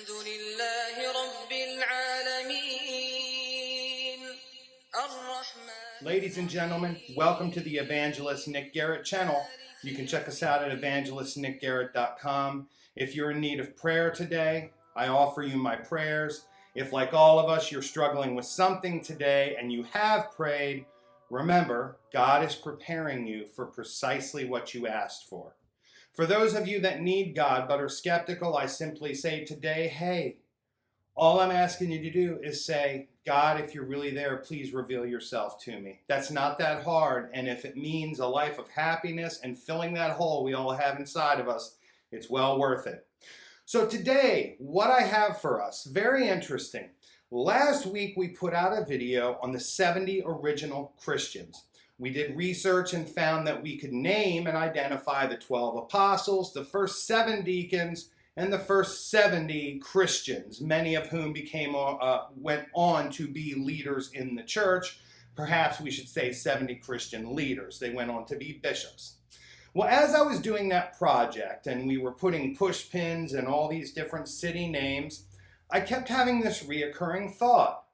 الحمد لله رب العالمين الرحمن. Ladies and gentlemen, welcome to the Evangelist Nick Garrett channel. You can check us out at evangelistnickgarrett.com. If you're in need of prayer today, I offer you my prayers. If, like all of us, you're struggling with something today and you have prayed, remember, God is preparing you for precisely what you asked for. For those of you that need God but are skeptical, I simply say today, hey, all I'm asking you to do is say, God, if you're really there, please reveal yourself to me. That's not that hard, and if it means a life of happiness and filling that hole we all have inside of us, it's well worth it. So today, what I have for us, very interesting. Last week we put out a video on the 70 original Christians. We did research and found that we could name and identify the 12 apostles, the first 7 deacons, and the first 70 Christians, many of whom went on to be leaders in the church. Perhaps we should say 70 Christian leaders. They went on to be bishops. Well, as I was doing that project and we were putting push pins and all these different city names, I kept having this reoccurring thought.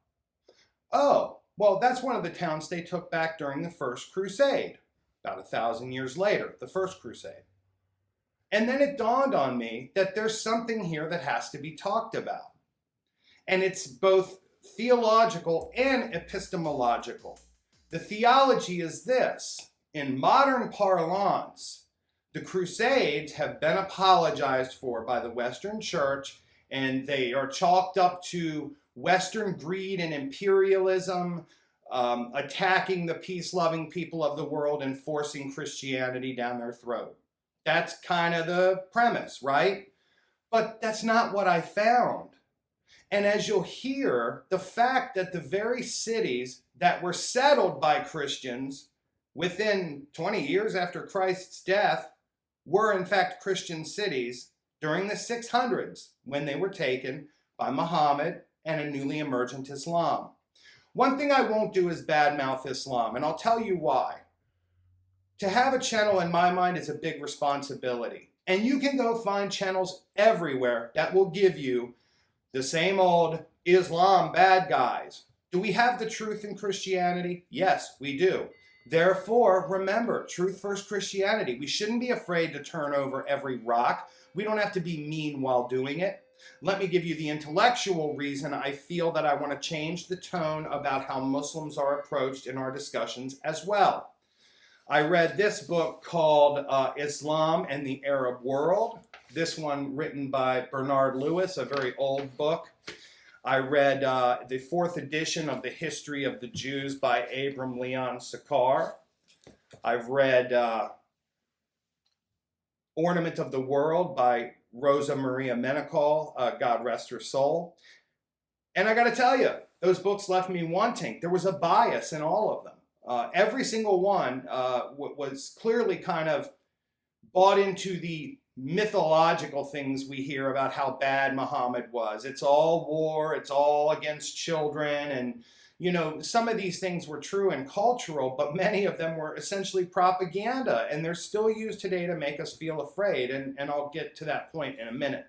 Oh, well, that's one of the towns they took back during the First Crusade, about 1,000 years later, the First Crusade. And then it dawned on me that there's something here that has to be talked about. And it's both theological and epistemological. The theology is this. In modern parlance, the Crusades have been apologized for by the Western Church, and they are chalked up to Western greed and imperialism, attacking the peace-loving people of the world and forcing Christianity down their throat. That's kind of the premise, right? But that's not what I found. And as you'll hear, the fact that the very cities that were settled by Christians within 20 years after Christ's death were in fact Christian cities during the 600s when they were taken by Muhammad and a newly emergent Islam. One thing I won't do is badmouth Islam, and I'll tell you why. To have a channel, in my mind, is a big responsibility. And you can go find channels everywhere that will give you the same old Islam bad guys. Do we have the truth in Christianity? Yes, we do. Therefore, remember, truth first Christianity. We shouldn't be afraid to turn over every rock. We don't have to be mean while doing it. Let me give you the intellectual reason I feel that I want to change the tone about how Muslims are approached in our discussions as well. I read this book called Islam and the Arab World. This one written by Bernard Lewis, a very old book. I read the 4th edition of The History of the Jews by Abram Leon Sakar. I've read Ornament of the World by Rosa Maria Menachol, God rest her soul. And I got to tell you, those books left me wanting. There was a bias in all of them. Every single one was clearly kind of bought into the mythological things we hear about how bad Muhammad was. It's all war, it's all against children, and you know, some of these things were true and cultural, but many of them were essentially propaganda, and they're still used today to make us feel afraid, and I'll get to that point in a minute.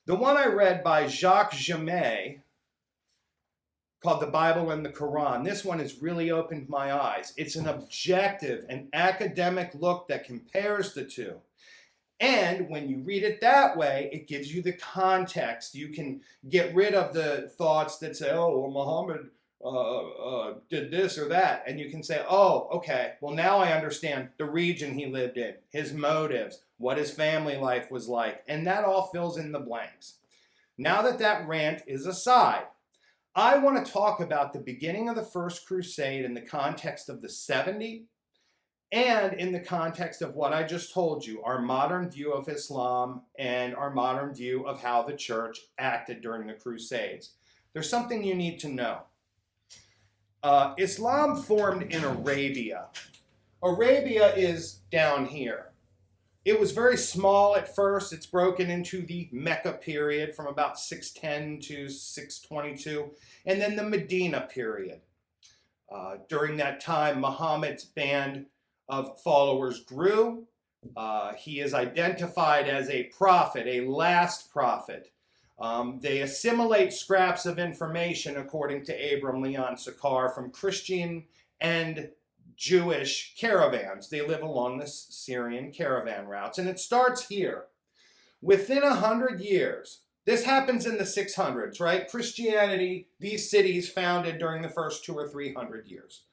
The one I read by Jacques Jamet, called The Bible and the Quran, this one has really opened my eyes. It's an objective and academic look that compares the two. And when you read it that way, it gives you the context. You can get rid of the thoughts that say, oh, well, Muhammad did this or that. And you can say, oh, okay, well, now I understand the region he lived in, his motives, what his family life was like. And that all fills in the blanks. Now that that rant is aside, I want to talk about the beginning of the First Crusade in the context of the 70 and in the context of what I just told you, our modern view of Islam and our modern view of how the church acted during the Crusades. There's something you need to know. Islam formed in Arabia. Arabia is down here. It was very small at first. It's broken into the Mecca period from about 610 to 622, and then the Medina period. During that time, Muhammad's band of followers grew. He is identified as a prophet, a last prophet. They assimilate scraps of information, according to Abram Leon Sakar, from Christian and Jewish caravans. They live along the Syrian caravan routes. And it starts here. Within 100 years, this happens in the 600s, right? Christianity, these cities founded during the first 200 or 300 years.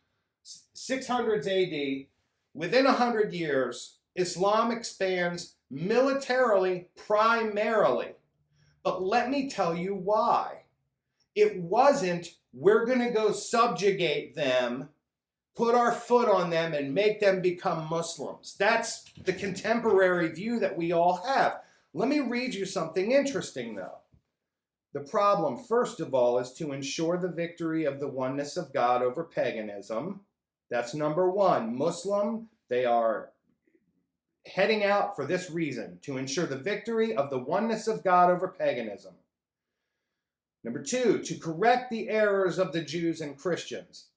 600s AD, within 100 years, Islam expands militarily, primarily. But let me tell you why. It wasn't, we're going to go subjugate them, put our foot on them, and make them become Muslims. That's the contemporary view that we all have. Let me read you something interesting, though. The problem, first of all, is to ensure the victory of the oneness of God over paganism. That's number one. Muslim, they are heading out for this reason, to ensure the victory of the oneness of God over paganism. Number two, to correct the errors of the Jews and Christians.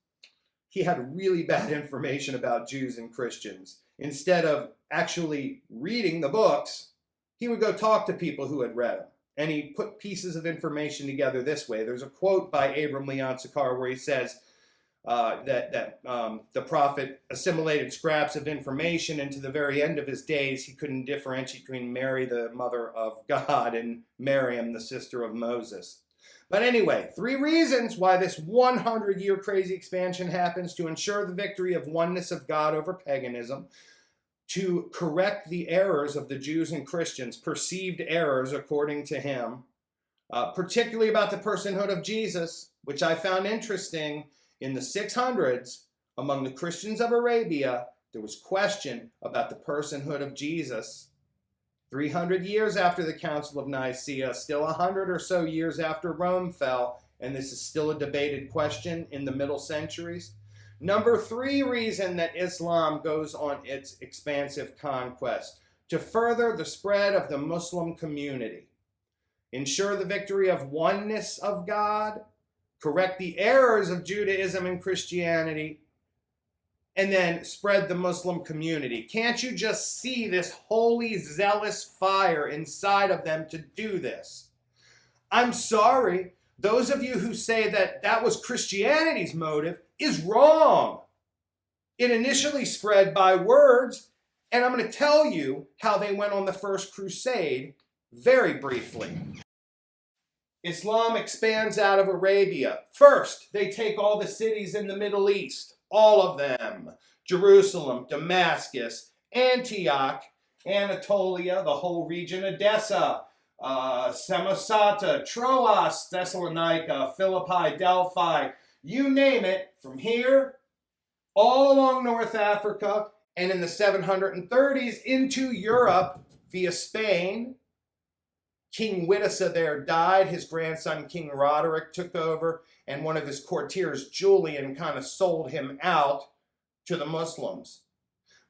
He had really bad information about Jews and Christians. Instead of actually reading the books, he would go talk to people who had read them. And he put pieces of information together this way. There's a quote by Abram Leon Sakar where he says that the prophet assimilated scraps of information, and to the very end of his days, he couldn't differentiate between Mary, the mother of God, and Miriam, the sister of Moses. But anyway, 3 reasons why this 100-year crazy expansion happens: to ensure the victory of oneness of God over paganism, to correct the errors of the Jews and Christians, perceived errors according to him, particularly about the personhood of Jesus, which I found interesting. In the 600s, among the Christians of Arabia, there was question about the personhood of Jesus. 300 years after the Council of Nicaea, still 100 or so years after Rome fell, and this is still a debated question in the middle centuries. Number 3 reason that Islam goes on its expansive conquest: to further the spread of the Muslim community, ensure the victory of oneness of God, correct the errors of Judaism and Christianity, and then spread the Muslim community. Can't you just see this holy, zealous fire inside of them to do this? I'm sorry, those of you who say that that was Christianity's motive is wrong. It initially spread by words, and I'm going to tell you how they went on the First Crusade very briefly. Islam expands out of Arabia. First, they take all the cities in the Middle East, all of them. Jerusalem, Damascus, Antioch, Anatolia, the whole region, Edessa, Samosata, Troas, Thessalonica, Philippi, Delphi, you name it, from here, all along North Africa, and in the 730s into Europe via Spain. King Wittisa there died. His grandson, King Roderick, took over, and one of his courtiers, Julian, kind of sold him out to the Muslims.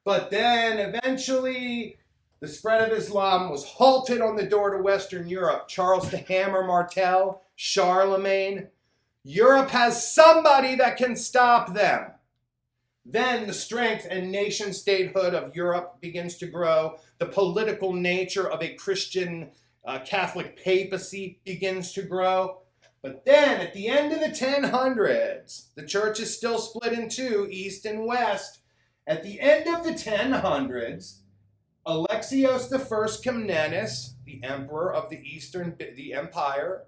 But then eventually the spread of Islam was halted on the door to Western Europe. Charles the Hammer Martel, Charlemagne. Europe has somebody that can stop them. Then the strength and nation statehood of Europe begins to grow. The political nature of a Christian Catholic papacy begins to grow. But then at the end of the 1000s, the church is still split in two, East and West. At the end of the 1000s, Alexios I Comnenus, the emperor of the Empire,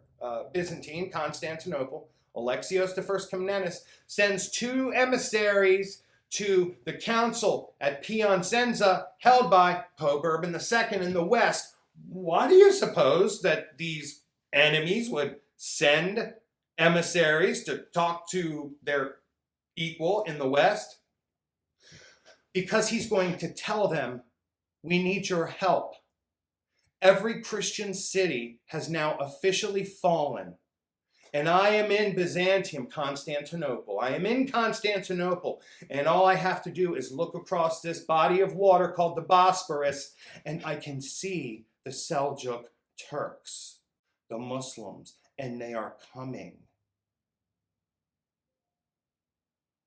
Byzantine, Constantinople, Alexios I Comnenus sends 2 emissaries to the council at Piacenza held by Pope Urban II in the West. Why do you suppose that these enemies would send emissaries to talk to their equal in the West? Because he's going to tell them, we need your help. Every Christian city has now officially fallen. And I am in Byzantium, Constantinople. I am in Constantinople, and all I have to do is look across this body of water called the Bosporus, and I can see the Seljuk Turks, the Muslims, and they are coming.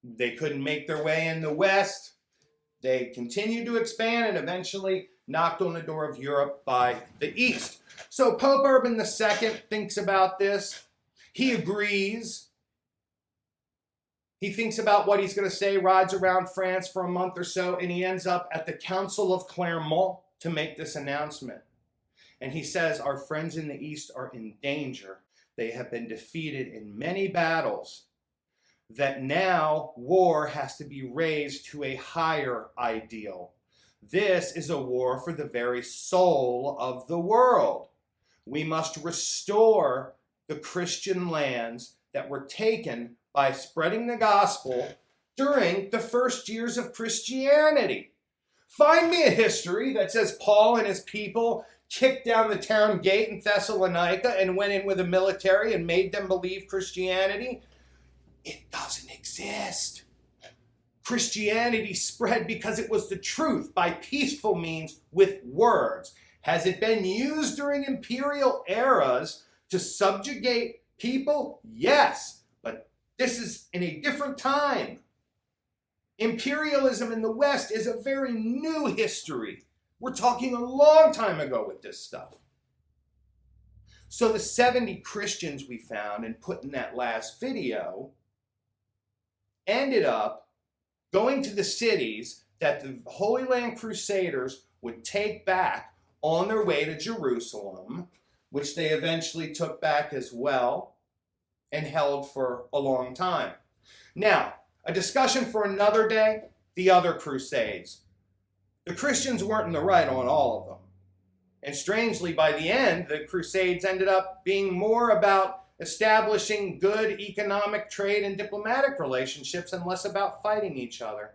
They couldn't make their way in the West. They continued to expand, and eventually knocked on the door of Europe by the East. So Pope Urban II thinks about this. He agrees. He thinks about what he's going to say, rides around France for a month or so, and he ends up at the Council of Clermont to make this announcement. And he says, our friends in the East are in danger. They have been defeated in many battles, that now war has to be raised to a higher ideal. This is a war for the very soul of the world. We must restore the Christian lands that were taken by spreading the gospel during the first years of Christianity. Find me a history that says Paul and his people kicked down the town gate in Thessalonica and went in with a military and made them believe Christianity. It doesn't exist. Christianity spread because it was the truth by peaceful means with words. Has it been used during imperial eras to subjugate people? Yes, but this is in a different time. Imperialism in the West is a very new history. We're talking a long time ago with this stuff. So the 70 Christians we found and put in that last video ended up going to the cities that the Holy Land Crusaders would take back on their way to Jerusalem, which they eventually took back as well and held for a long time. Now, a discussion for another day, the other Crusades. The Christians weren't in the right on all of them. And strangely, by the end, the Crusades ended up being more about establishing good economic, trade, and diplomatic relationships and less about fighting each other.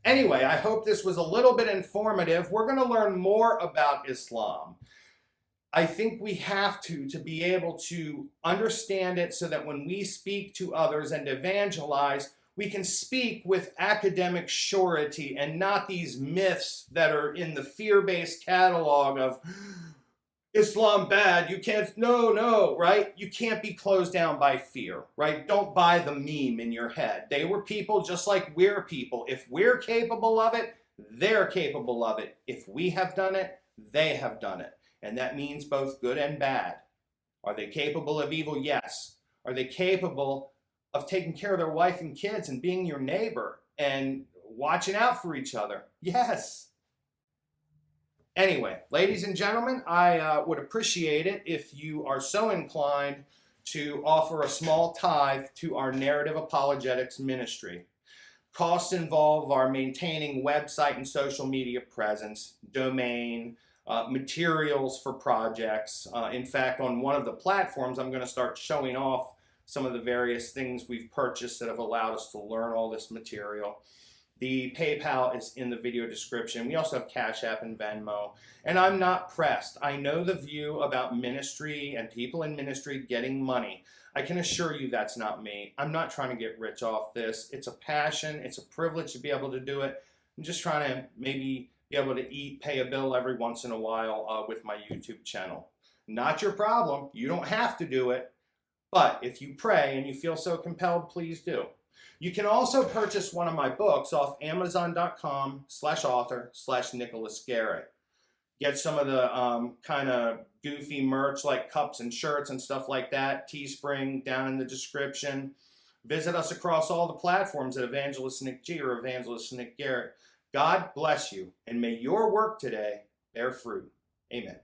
Anyway, I hope this was a little bit informative. We're going to learn more about Islam. I think we have to be able to understand it so that when we speak to others and evangelize, we can speak with academic surety and not these myths that are in the fear-based catalog of Islam bad, you can't, no, right? You can't be closed down by fear, right? Don't buy the meme in your head. They were people just like we're people. If we're capable of it, they're capable of it. If we have done it, they have done it. And that means both good and bad. Are they capable of evil? Yes. Are they capable of taking care of their wife and kids and being your neighbor and watching out for each other? Yes. Anyway, ladies and gentlemen, I would appreciate it if you are so inclined to offer a small tithe to our narrative apologetics ministry. Costs involve our maintaining website and social media presence, domain, materials for projects. In fact, on one of the platforms, I'm going to start showing off some of the various things we've purchased that have allowed us to learn all this material. The PayPal is in the video description. We also have Cashapp and Venmo. And I'm not pressed. I know the view about ministry and people in ministry getting money. I can assure you that's not me. I'm not trying to get rich off this. It's a passion. It's a privilege to be able to do it. I'm just trying to maybe be able to pay a bill every once in a while with my YouTube channel. Not your problem. You don't have to do it. But if you pray and you feel so compelled, please do. You can also purchase one of my books off Amazon.com/author/Nicholasdgarrett. Get some of the kind of goofy merch like cups and shirts and stuff like that. Teespring down in the description. Visit us across all the platforms at EvangelistNickG or EvangelistNickGarrett. God bless you, and may your work today bear fruit. Amen.